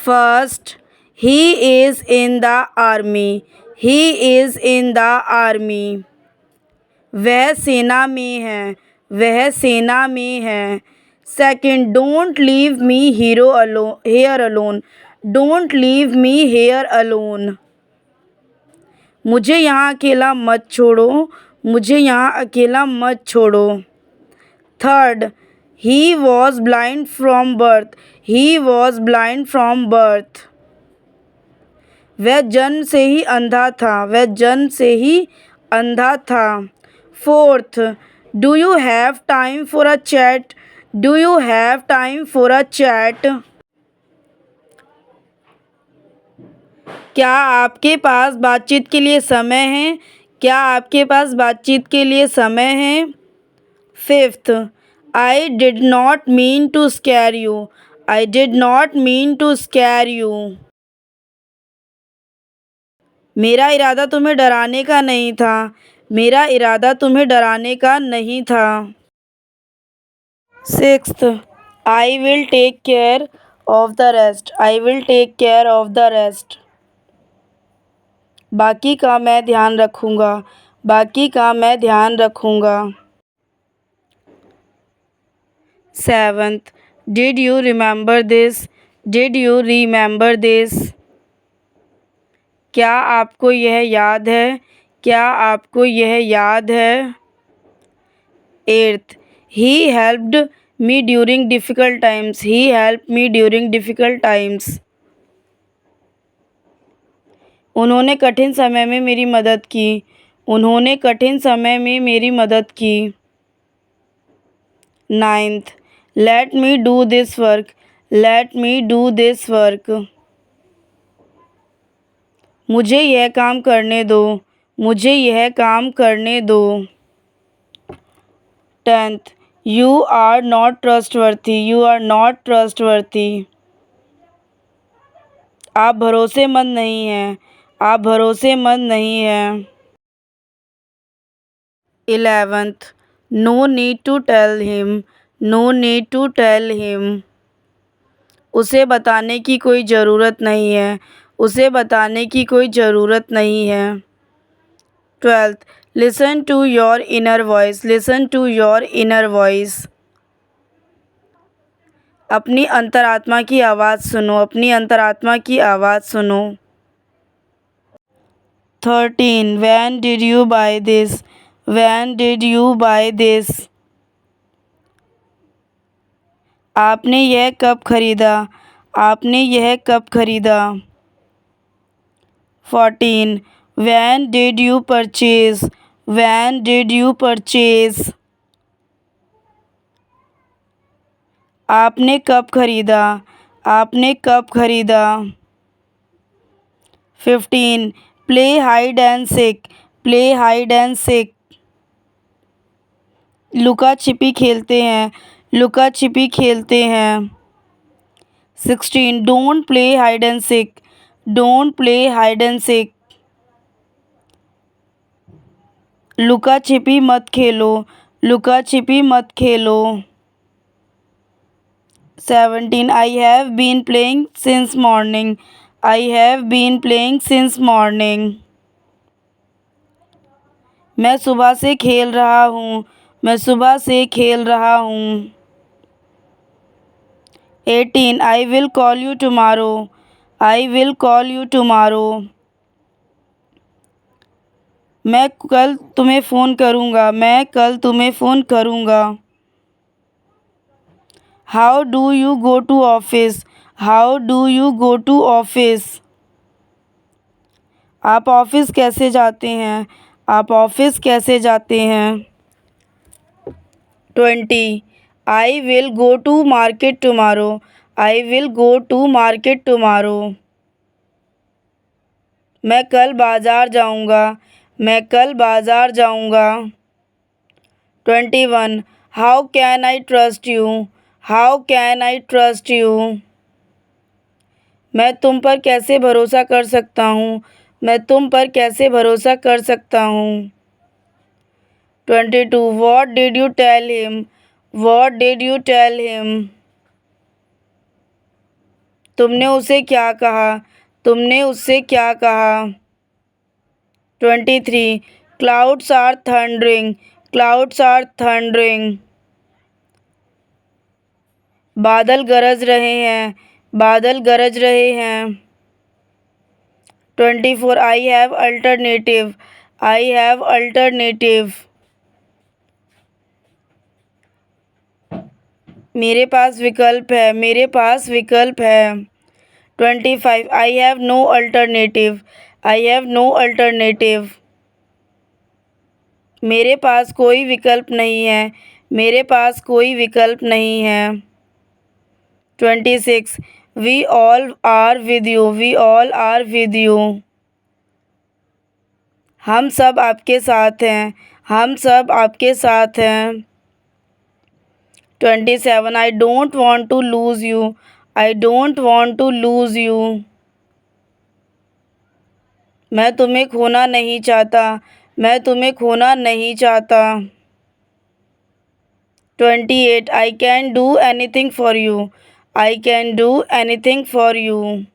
First, he is in the army, he is in the army. वह सेना में है, वह सेना में है। Second, don't leave me here alone, don't leave me here alone. मुझे यहाँ अकेला मत छोड़ो, मुझे यहाँ अकेला मत छोड़ो। Third, he was blind from birth, he was blind from birth. वह जन्म से ही अंधा था, वह जन्म से ही अंधा था। Fourth, do you have time for a chat, do you have time for a chat. क्या आपके पास बातचीत के लिए समय है, क्या आपके पास बातचीत के लिए समय है। Fifth, I did not mean to scare you, I did not mean to scare you. मेरा इरादा तुम्हें डराने का नहीं था, मेरा इरादा तुम्हें डराने का नहीं था। Sixth, I will take care of the rest, I will take care of the rest. बाकी का मैं ध्यान रखूँगा, बाकी का मैं ध्यान रखूँगा। Seventh, did you remember this, did you remember this. क्या आपको यह याद है, क्या आपको यह याद है। Eighth, he helped me during difficult times, he helped me during difficult times. उन्होंने कठिन समय में मेरी मदद की, उन्होंने कठिन समय में मेरी मदद की। Ninth, let me do this work, let me do this work. मुझे यह काम करने दो, मुझे यह काम करने दो। Tenth, you are not trustworthy, you are not trustworthy. आप भरोसेमंद नहीं हैं, आप भरोसेमंद नहीं हैं। 11th, no need to tell him, no need to tell him. उसे बताने की कोई ज़रूरत नहीं है, उसे बताने की कोई ज़रूरत नहीं है। 12th, listen to your inner voice, listen to your inner voice. अपनी अंतरात्मा की आवाज़ सुनो, अपनी अंतरात्मा की आवाज़ सुनो। 13, when did you buy this, when did you buy this. आपने यह कब खरीदा, आपने यह कब खरीदा। 14, when did you purchase, when did you purchase. आपने कब खरीदा, आपने कब खरीदा। 15, play hide and seek, play hide and seek. लुका छिपी खेलते हैं, लुका छिपी खेलते हैं। 16, don't play hide and seek, don't play hide and seek. लुका छिपी मत खेलो, लुका छिपी मत खेलो। 17, I have been playing since morning, I have been playing since morning. मैं सुबह से खेल रहा हूँ, मैं सुबह से खेल रहा हूँ। 18, I will call you tomorrow, I will call you tomorrow. मैं कल तुम्हें फ़ोन करूँगा, मैं कल तुम्हें फ़ोन करूँगा। How do you go to office, how do you go to office. आप ऑफिस कैसे जाते हैं, आप ऑफिस कैसे जाते हैं। 20, I will go to market tomorrow, I will go to market tomorrow. मैं कल बाज़ार जाऊँगा, मैं कल बाज़ार जाऊँगा। 21, how can I trust you, how can I trust you. मैं तुम पर कैसे भरोसा कर सकता हूँ, मैं तुम पर कैसे भरोसा कर सकता हूँ। 22, what did you tell him, what did you tell him. तुमने उसे क्या कहा? तुमने उससे क्या कहा? 23. Clouds are thundering. Clouds are thundering. बादल गरज रहे हैं. बादल गरज रहे हैं. 24. I have alternative. I have alternative. मेरे पास विकल्प है. मेरे पास विकल्प है. 25. I have no alternative. I have no alternative. मेरे पास कोई विकल्प नहीं है. मेरे पास कोई विकल्प नहीं है. 26. We all are with you. We all are with you. हम सब आपके साथ हैं. हम सब आपके साथ हैं. 27. I don't want to lose you. I don't want to lose you. मैं तुम्हें खोना नहीं चाहता. मैं तुम्हें खोना नहीं चाहता. 28. I can do anything for you. I can do anything for you.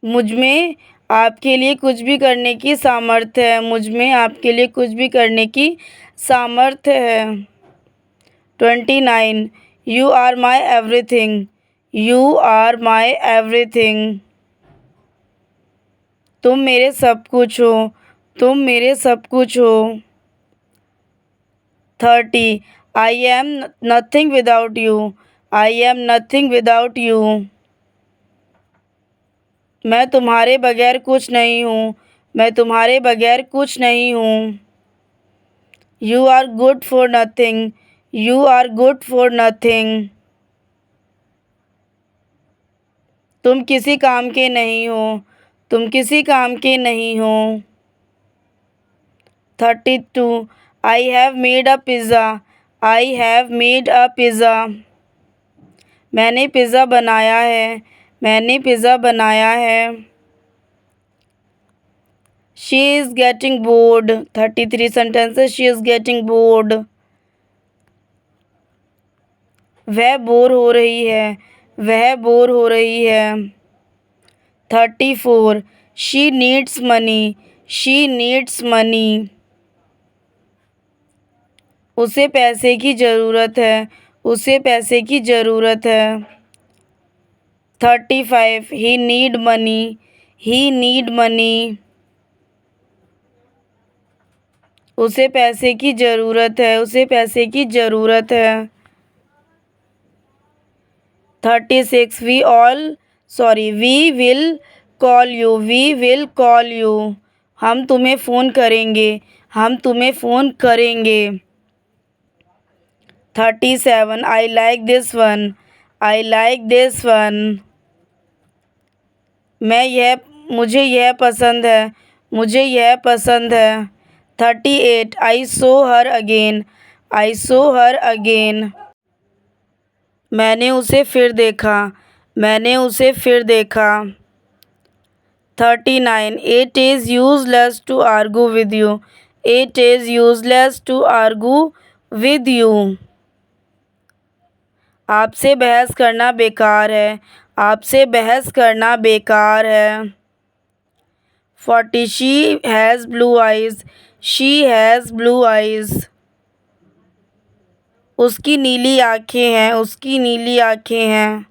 मुझ में आपके लिए कुछ भी करने की सामर्थ्य है. मुझ में आपके लिए कुछ भी करने की सामर्थ्य है. 29. You are my everything. You are my everything. तुम मेरे सब कुछ हो. तुम मेरे सब कुछ हो. 30. I am nothing without you. I am nothing without you. मैं तुम्हारे बगैर कुछ नहीं हूँ. मैं तुम्हारे बगैर कुछ नहीं हूँ. You are good for nothing. You are good for nothing. तुम किसी काम के नहीं हो. तुम किसी काम के नहीं हो. 32. I have made a pizza. I have made a pizza. मैंने पिज़्ज़ा बनाया है. मैंने पिज़्ज़ा बनाया है. She is getting bored. 33 sentences. She is getting bored. वह बोर हो रही है. वह बोर हो रही है. 34. She needs money. She needs money. उसे पैसे की ज़रूरत है. उसे पैसे की ज़रूरत है. 35. He need money. He need money. उसे पैसे की ज़रूरत है. उसे पैसे की ज़रूरत है. 36. We will call you. We will call you. हम तुम्हें फ़ोन करेंगे. हम तुम्हें फ़ोन करेंगे. 37. I like this one. I like this one. मुझे यह पसंद है. मुझे यह पसंद है. 38. I saw her again. I saw her again. मैंने उसे फिर देखा. मैंने उसे फिर देखा. 39. It is useless to argue with you. It is useless to argue with you. आपसे बहस करना बेकार है. आपसे बहस करना बेकार है. 40. She has blue eyes. She has blue eyes. उसकी नीली आँखें हैं. उसकी नीली आँखें हैं.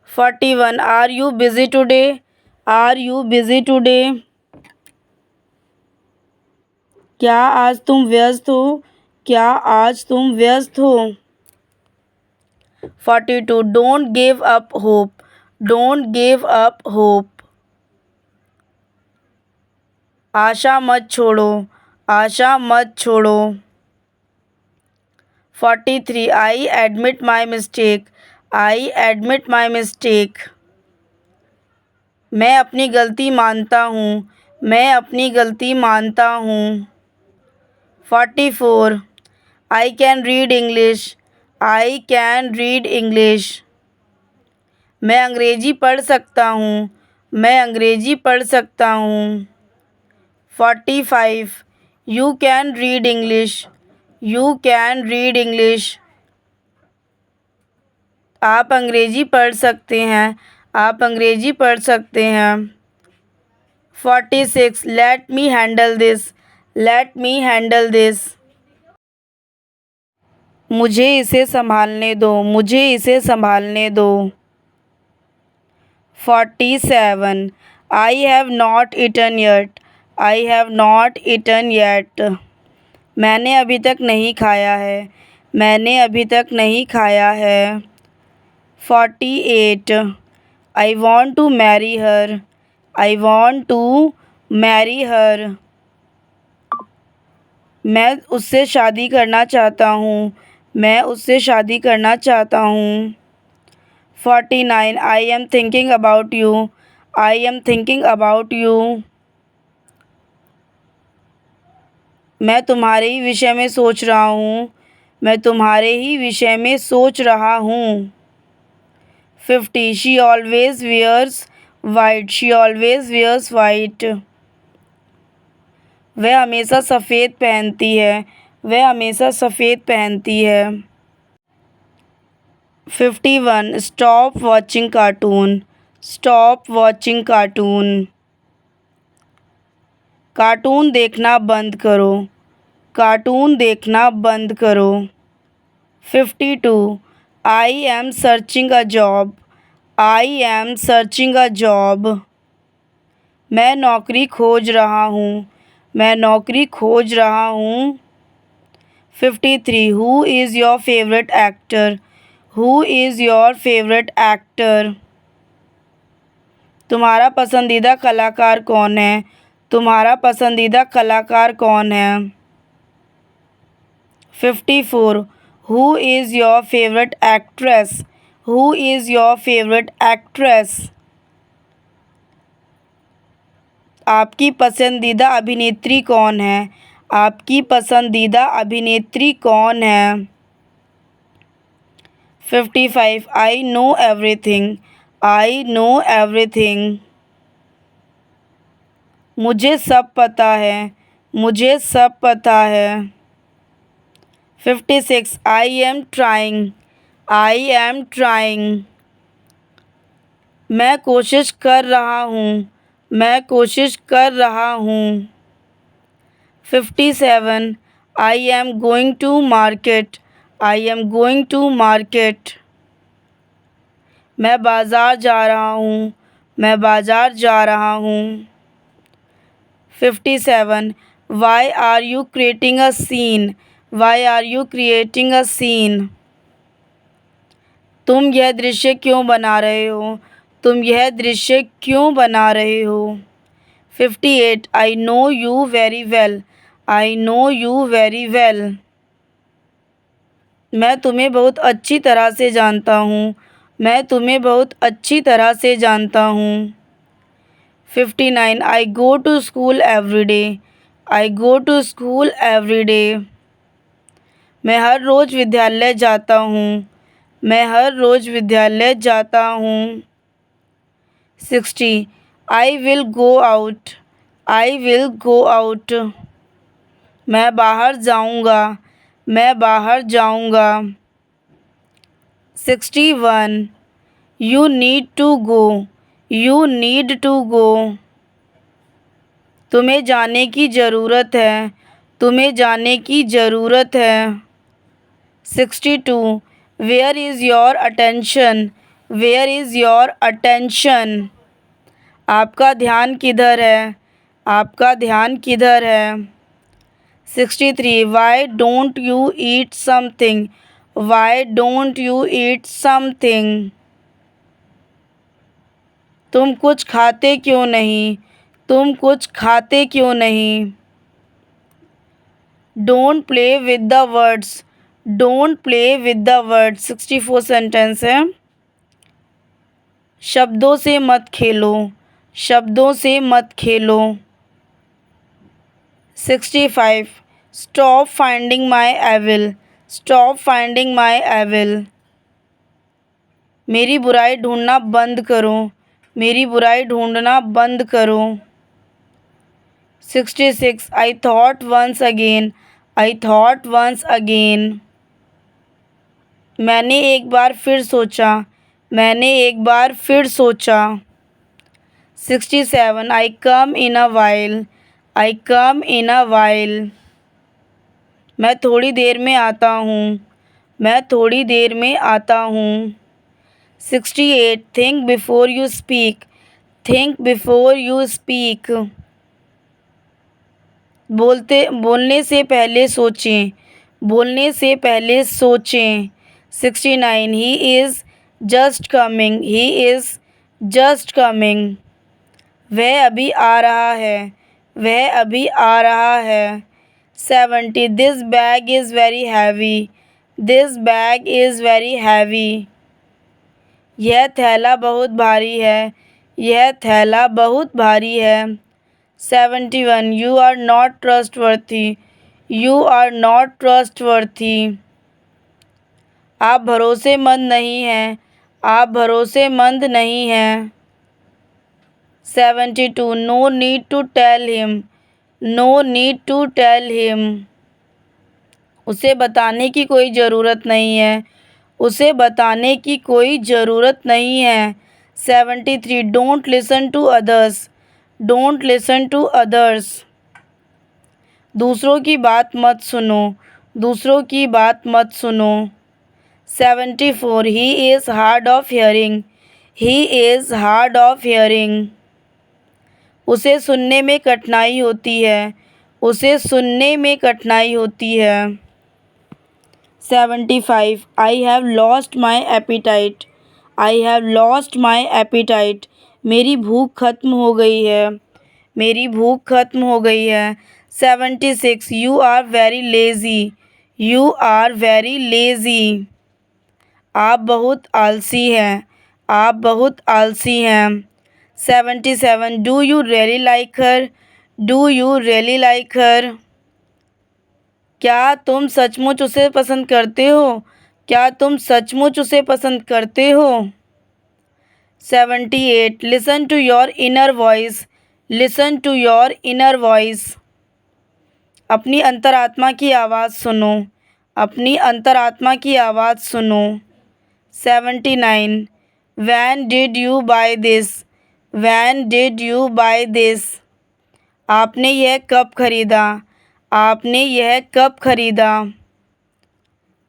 41. Are you busy today? Are you busy today? क्या आज तुम व्यस्त हो? क्या आज तुम व्यस्त हो? 42. Don't give up hope. Don't give up hope. आशा मत छोड़ो. आशा मत छोड़ो. 43. I admit my mistake. I admit my mistake. मैं अपनी गलती मानता हूँ. मैं अपनी गलती मानता हूँ. 44. I can read English. I can read English. मैं अंग्रेज़ी पढ़ सकता हूँ. मैं अंग्रेज़ी पढ़ सकता हूँ. 45. You can read English. You can read English. आप अंग्रेज़ी पढ़ सकते हैं, आप अंग्रेज़ी पढ़ सकते हैं। 46 let me handle this, let me handle this. मुझे इसे संभालने दो, मुझे इसे संभालने दो। 47 I have not eaten yet, I have not eaten yet. मैंने अभी तक नहीं खाया है, मैंने अभी तक नहीं खाया है। 48 I want to marry her, I want to marry her. मैं उससे शादी करना चाहता हूँ, मैं उससे शादी करना चाहता हूँ। 49 I am thinking about you, I am thinking about you. मैं तुम्हारे ही विषय में सोच रहा हूँ, मैं तुम्हारे ही विषय में सोच रहा हूँ। 50 she always wears white, she always wears white. वह हमेशा सफ़ेद पहनती है, वह हमेशा सफ़ेद पहनती है। 51 stop watching cartoon, stop watching cartoon. Cartoon देखना बंद करो, कार्टून देखना बंद करो। 52 I am searching a job, I am searching a job. मैं नौकरी खोज रहा हूँ, मैं नौकरी खोज रहा हूँ। 53 who is your favourite actor, who is your favourite actor. तुम्हारा पसंदीदा कलाकार कौन है, तुम्हारा पसंदीदा कलाकार कौन है। 54 who is your favourite actress, who is your favourite actress. आपकी पसंदीदा अभिनेत्री कौन है, आपकी पसंदीदा अभिनेत्री कौन है। 55 I know everything, I know everything. मुझे सब पता है, मुझे सब पता है। 56 I am trying, I am trying. मैं कोशिश कर रहा हूँ, मैं कोशिश कर रहा हूँ। 57 I am going to market, I am going to market. मैं बाज़ार जा रहा हूँ, मैं बाज़ार जा रहा हूँ। 57 why are you creating a scene, why are you creating a scene. तुम यह दृश्य क्यों बना रहे हो, तुम यह दृश्य क्यों बना रहे हो। 58 I know you very well, I know you very well. मैं तुम्हें बहुत अच्छी तरह से जानता हूँ, मैं तुम्हें बहुत अच्छी तरह से जानता हूँ। 59 I go to school every day, I go to school every day. मैं हर रोज़ विद्यालय जाता हूँ, मैं हर रोज़ विद्यालय जाता हूँ। 60 I will go out, I will go out. मैं बाहर जाऊँगा, मैं बाहर जाऊँगा। 61 you need to go, you need to go. तुम्हें जाने की ज़रूरत है, तुम्हें जाने की ज़रूरत है। 62 where is your attention, where is your attention. आपका ध्यान किधर है, आपका ध्यान किधर है। 63 why don't you eat something, why don't you eat something. तुम कुछ खाते क्यों नहीं, तुम कुछ खाते क्यों नहीं। Don't play with the words, don't play with the words. 64 sentence है। शब्दों से मत खेलो, शब्दों से मत खेलो। 65 stop finding my evil, stop finding my evil. मेरी बुराई ढूंढना बंद करो, मेरी बुराई ढूंढना बंद करो। 66 I thought once again, I thought once again. मैंने एक बार फिर सोचा, मैंने एक बार फिर सोचा। 67 आई कम इन a while, I come in a while. मैं थोड़ी देर में आता हूँ, मैं थोड़ी देर में आता हूँ। 68 think before you speak, think before you speak. बोलने से पहले सोचें, बोलने से पहले सोचें। 69 he is just coming, he is just coming. वह अभी आ रहा है, वह अभी आ रहा है। 70 this bag is very heavy, this bag is very heavy. यह थैला बहुत भारी है, यह थैला बहुत भारी है। 71 you are not trustworthy, you are not trustworthy. आप भरोसेमंद नहीं हैं, आप भरोसेमंद नहीं हैं। 72 no need to tell him, no need to tell him. उसे बताने की कोई ज़रूरत नहीं है, उसे बताने की कोई ज़रूरत नहीं है। 73 don't listen to others, don't listen to others. दूसरों की बात मत सुनो, दूसरों की बात मत सुनो। 74 he is hard of hearing, he is hard of hearing. उसे सुनने में कठिनाई होती है, उसे सुनने में कठिनाई होती है। 75 I have lost my appetite, I have lost my appetite. मेरी भूख खत्म हो गई है, मेरी भूख खत्म हो गई है। 76 you are very lazy, you are very lazy. आप बहुत आलसी हैं, आप बहुत आलसी हैं। 77 do you really like her, do you really like her. क्या तुम सचमुच उसे पसंद करते हो, क्या तुम सचमुच उसे पसंद करते हो। 78 listen to your inner voice, listen to your inner voice. अपनी अंतरात्मा की आवाज़ सुनो, अपनी अंतरात्मा की आवाज़ सुनो। 79 when did you buy this, when did you buy this. आपने यह कब खरीदा, आपने यह कब खरीदा।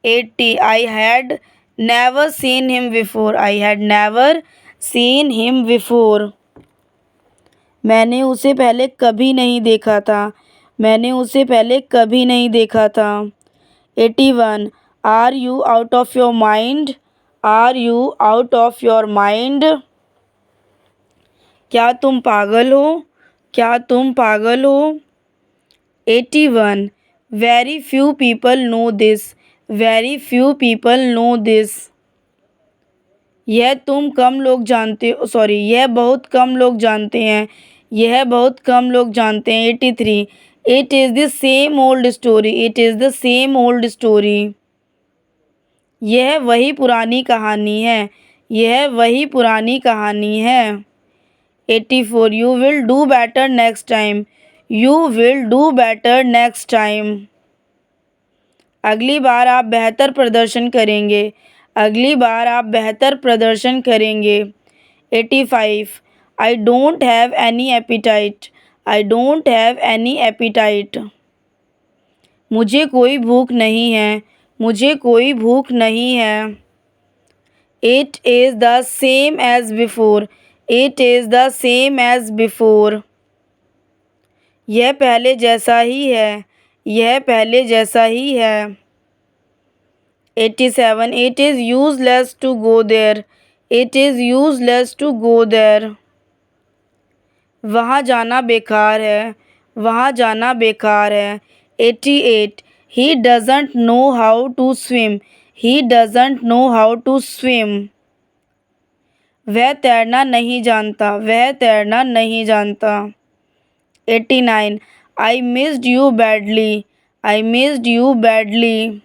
80 I had never seen him before, I had never seen him before. मैंने उसे पहले कभी नहीं देखा था, मैंने उसे पहले कभी नहीं देखा था। 81 are you out of your mind, are you out of your mind. क्या तुम पागल हो, क्या तुम पागल हो। 81 very few people know this, very few people know this. यह तुम कम लोग जानते हो, सॉरी यह बहुत कम लोग जानते हैं, यह बहुत कम लोग जानते हैं। 83 it is the same old story, it is the same old story. यह वही पुरानी कहानी है, यह वही पुरानी कहानी है। 84 you will do better next time, you will do better next time. अगली बार आप बेहतर प्रदर्शन करेंगे, अगली बार आप बेहतर प्रदर्शन करेंगे। 85 I don't have any appetite, I don't have any appetite. मुझे कोई भूख नहीं है, मुझे कोई भूख नहीं है। It is the same as before, it is the same as before. यह पहले जैसा ही है, यह पहले जैसा ही है। 87 it is useless to go there, it is useless to go there. वहाँ जाना बेकार है, वहाँ जाना बेकार है। 88 he doesn't know how to swim, he doesn't know how to swim. वह तैरना नहीं जानता, वह तैरना नहीं जानता। 89 I missed you badly, I missed you badly.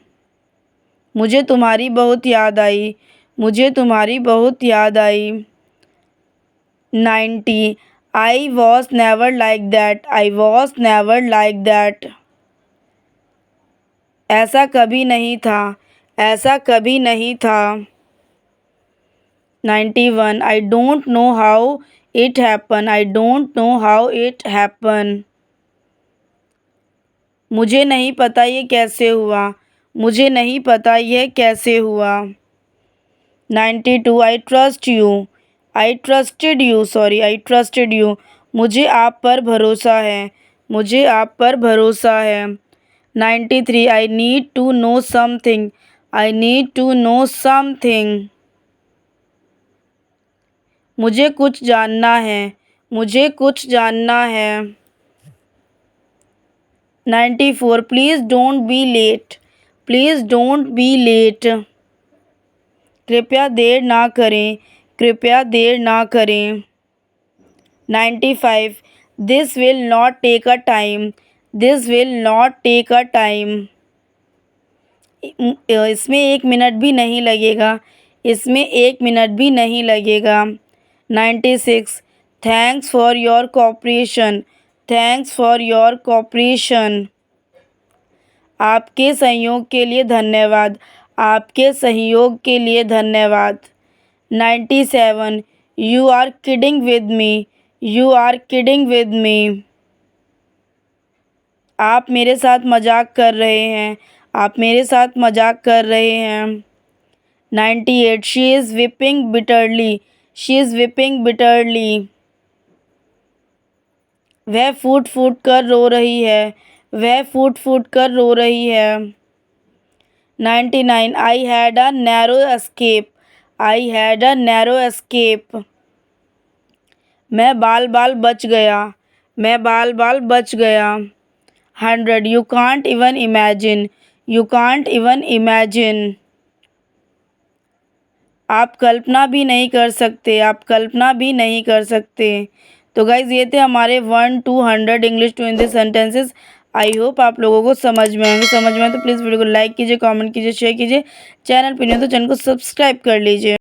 मुझे तुम्हारी बहुत याद आई, मुझे तुम्हारी बहुत याद आई। 90 I was never like that, I was never like that. ऐसा कभी नहीं था, ऐसा कभी नहीं था। 91 I don't know how it happen, I don't know how it happen. मुझे नहीं पता ये कैसे हुआ, मुझे नहीं पता यह कैसे हुआ। 92 आई trust you, I trusted you, sorry I trusted you. मुझे आप पर भरोसा है, मुझे आप पर भरोसा है। 93 I need to know something, I need to know something. मुझे कुछ जानना है, मुझे कुछ जानना है। 94 please don't be late, please don't be late. कृपया देर ना करें, कृपया देर ना करें। 95 this will not take a time, this will not take a time. इसमें 1 मिनट भी नहीं लगेगा, इसमें 1 मिनट भी नहीं लगेगा। 96 thanks for your cooperation, thanks for your cooperation. आपके सहयोग के लिए धन्यवाद, आपके सहयोग के लिए धन्यवाद। 97 you are kidding with me, you are kidding with me. आप मेरे साथ मजाक कर रहे हैं, आप मेरे साथ मजाक कर रहे हैं। 98 she is weeping bitterly, she is weeping bitterly. वह फूट फूट कर रो रही है, वह फूट फूट कर रो रही है। 99 I had a narrow escape, I had a narrow escape. मैं बाल बाल बच गया, मैं बाल बाल बच गया। 100 you can't even imagine, you can't even imagine. आप कल्पना भी नहीं कर सकते, आप कल्पना भी नहीं कर सकते। तो गाइज़ ये थे हमारे 1 to 100 English to Hindi sentences. I hope आप लोगों को समझ में आएंगे। समझ में आए तो प्लीज़ वीडियो को लाइक कीजिए, कमेंट कीजिए, शेयर कीजिए। चैनल पर नहीं हो तो चैनल को सब्सक्राइब कर लीजिए।